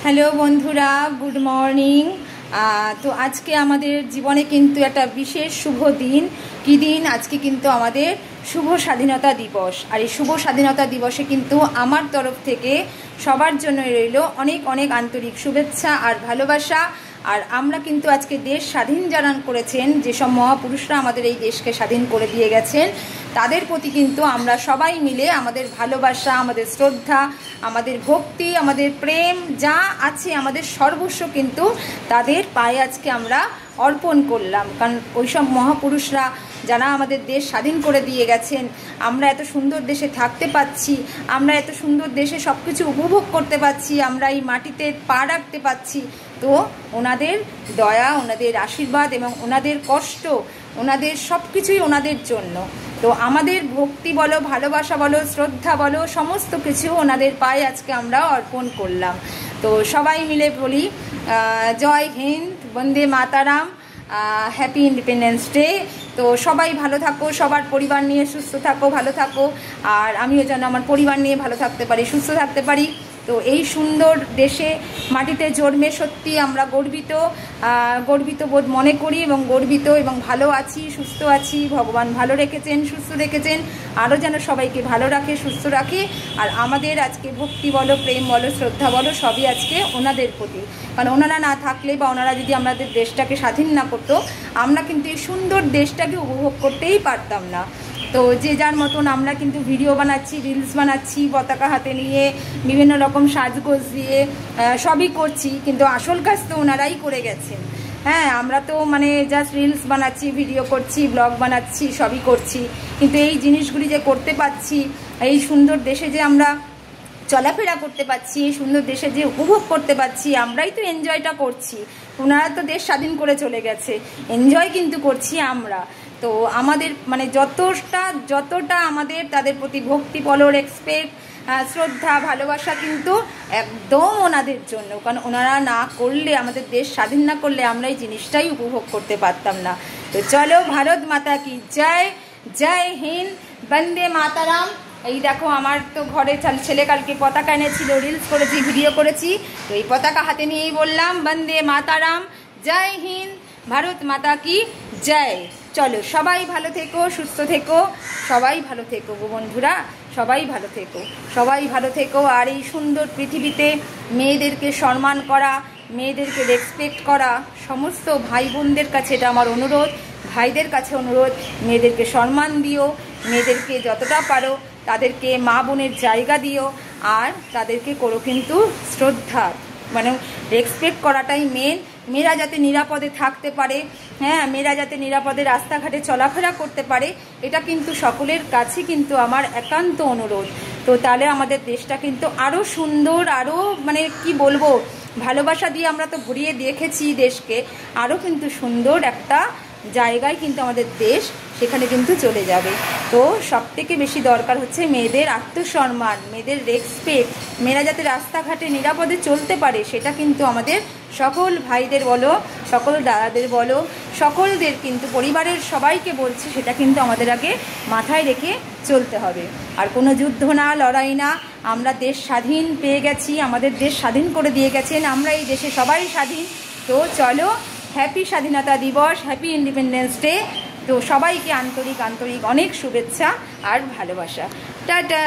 Hello বন্ধুরা, good morning. তো আজকে আমাদের জীবনে কিন্তু একটা বিশেষ শুভ দিন। কি দিন? আজকে কিন্তু আমাদের শুভ স্বাধীনতা দিবস। আর এই শুভ স্বাধীনতা দিবসে কিন্তু আমার তরফ থেকে সবার জন্য রইল অনেক অনেক আন্তরিক শুভেচ্ছা আর ভালোবাসা। আর আমরা কিন্তু আজকে দেশ স্বাধীন যারা করেছেন, যেসব মহাপুরুষরা আমাদের এই দেশকে স্বাধীন করে দিয়ে গেছেন, তাদের প্রতি কিন্তু আমরা সবাই মিলে আমাদের ভালোবাসা, আমাদের শ্রদ্ধা, আমাদের ভক্তি, আমাদের প্রেম যা আছে, আমাদের সর্বস্ব কিন্তু তাদের পায়ে আজকে আমরা অর্পণ করলাম। কারণ ওইসব মহাপুরুষরা যারা আমাদের দেশ স্বাধীন করে দিয়ে গেছেন, আমরা এত সুন্দর দেশে থাকতে পাচ্ছি, আমরা এত সুন্দর দেশে সব কিছু উপভোগ করতে পাচ্ছি, আমরা এই মাটিতে পা রাখতে পাচ্ছি, তো ওনাদের দয়া, ওনাদের আশীর্বাদ এবং ওনাদের কষ্ট, ওনাদের সব কিছুই ওনাদের জন্য। তো আমাদের ভক্তি বলো, ভালোবাসা বলো, শ্রদ্ধা বলো, সমস্ত কিছু ওনাদের পায়ে আজকে আমরা অর্পণ করলাম। তো সবাই মিলে বলি জয় হিন্দ, বন্দে মাতারাম, হ্যাপি ইন্ডিপেন্ডেন্স ডে। তো সবাই ভালো থাকো, সবার পরিবার নিয়ে সুস্থ থাকো, ভালো থাকো। আর আমিও যেন আমার পরিবার নিয়ে ভালো থাকতে পারি, সুস্থ থাকতে পারি। তো এই সুন্দর দেশে মাটিতে জন্মে সত্যি আমরা গর্বিত বোধ মনে করি এবং গর্বিত এবং ভালো আছি, সুস্থ আছি। ভগবান ভালো রেখেছেন, সুস্থ রেখেছেন, আরও যেন সবাইকে ভালো রাখে, সুস্থ রাখে। আর আমাদের আজকে ভক্তি বলো, প্রেম বলো, শ্রদ্ধা বলো, সবই আজকে ওনাদের প্রতি। কারণ ওনারা না থাকলে বা ওনারা যদি আমাদের দেশটাকে স্বাধীন না করতো, আমরা কিন্তু এই সুন্দর দেশটাকে উপভোগ করতেই পারতাম না। তো যে যার মতন আমরা কিন্তু ভিডিও বানাচ্ছি, রিলস বানাচ্ছি, পতাকা হাতে নিয়ে বিভিন্ন রকম সাজগোজ দিয়ে সবই করছি, কিন্তু আসল কাজ তো ওনারাই করে গেছেন। হ্যাঁ, আমরা তো মানে জাস্ট রিলস বানাচ্ছি, ভিডিও করছি, ব্লগ বানাচ্ছি, সবই করছি, কিন্তু এই জিনিসগুলি যে করতে পারছি, এই সুন্দর দেশে যে আমরা চলাফেরা করতে পারছি, এই সুন্দর দেশে যে উপভোগ করতে পারছি, আমরাই তো এনজয়টা করছি। ওনারা তো দেশ স্বাধীন করে চলে গেছে, এনজয় কিন্তু করছি আমরা। তো আমাদের মানে যতটা আমাদের তাদের প্রতি ভক্তি বলো, রেসপেক্ট, শ্রদ্ধা, ভালোবাসা কিন্তু একদম ওনাদের জন্য। কারণ ওনারা না করলে, আমাদের দেশ স্বাধীন না করলে আমরা এই জিনিসটাই উপভোগ করতে পারতাম না। তো চলো, ভারত মাতা কি জয়, জয় হিন্দ, বন্দে মাতারাম। এই দেখো, আমার তো ঘরে ছেলে কালকে পতাকা এনেছিল, রিলস করেছি, ভিডিও করেছি, তো এই পতাকা হাতে নিয়েই বললাম বন্দে মাতারাম, জয় হিন্দ, ভারত মাতা কি জয়। চলো, সবাই ভালো থেকো, সুস্থ থেকো, সবাই ভালো থেকো গো বন্ধুরা, সবাই ভালো থেকো, সবাই ভালো থেকো। আর এই সুন্দর পৃথিবীতে মেয়েদেরকে সম্মান করা, মেয়েদেরকে রেসপেক্ট করা, সমস্ত ভাই বোনদের কাছে এটা আমার অনুরোধ, ভাইদের কাছে অনুরোধ, মেয়েদেরকে সম্মান দিও, মেয়েদেরকে যতটা পারো তাদেরকে মা বোনের জায়গা দিও, আর তাদেরকে করো কিন্তু শ্রদ্ধা, মানে রেসপেক্ট করাটাই মেন। মেয়েরা যাতে নিরাপদে থাকতে পারে, হ্যাঁ, মেয়েরা যাতে নিরাপদে রাস্তাঘাটে চলাফেরা করতে পারে, এটা কিন্তু সকলের কাছে কিন্তু আমার একান্ত অনুরোধ। তো তাহলে আমাদের দেশটা কিন্তু আরও সুন্দর, আরও মানে কি বলবো, ভালোবাসা দিয়ে আমরা তো ভরিয়ে দেখেছি দেশকে, আরও কিন্তু সুন্দর একটা জায়গায় কিন্তু আমাদের দেশ সেখানে কিন্তু চলে যাবে। তো সবথেকে বেশি দরকার হচ্ছে মেয়েদের আত্মসম্মান, মেয়েদের রেসপেক্ট, মেয়েরা যাতে রাস্তাঘাটে নিরাপদে চলতে পারে, সেটা কিন্তু আমাদের সকল ভাইদের বলো, সকল দাদাদের বলো, সকলদের কিন্তু পরিবারের সবাইকে বলছি, সেটা কিন্তু আমাদের আগে মাথায় রেখে চলতে হবে। আর কোনো যুদ্ধ না, লড়াই না, আমরা দেশ স্বাধীন পেয়ে গেছি, আমাদের দেশ স্বাধীন করে দিয়ে গেছেন, আমরা এই দেশে সবাই স্বাধীন। তো চলো, হ্যাপি স্বাধীনতা দিবস, হ্যাপি ইন্ডিপেন্ডেন্স ডে। তো সবাইকে আন্তরিক অনেক শুভেচ্ছা আর ভালোবাসা। টাটা।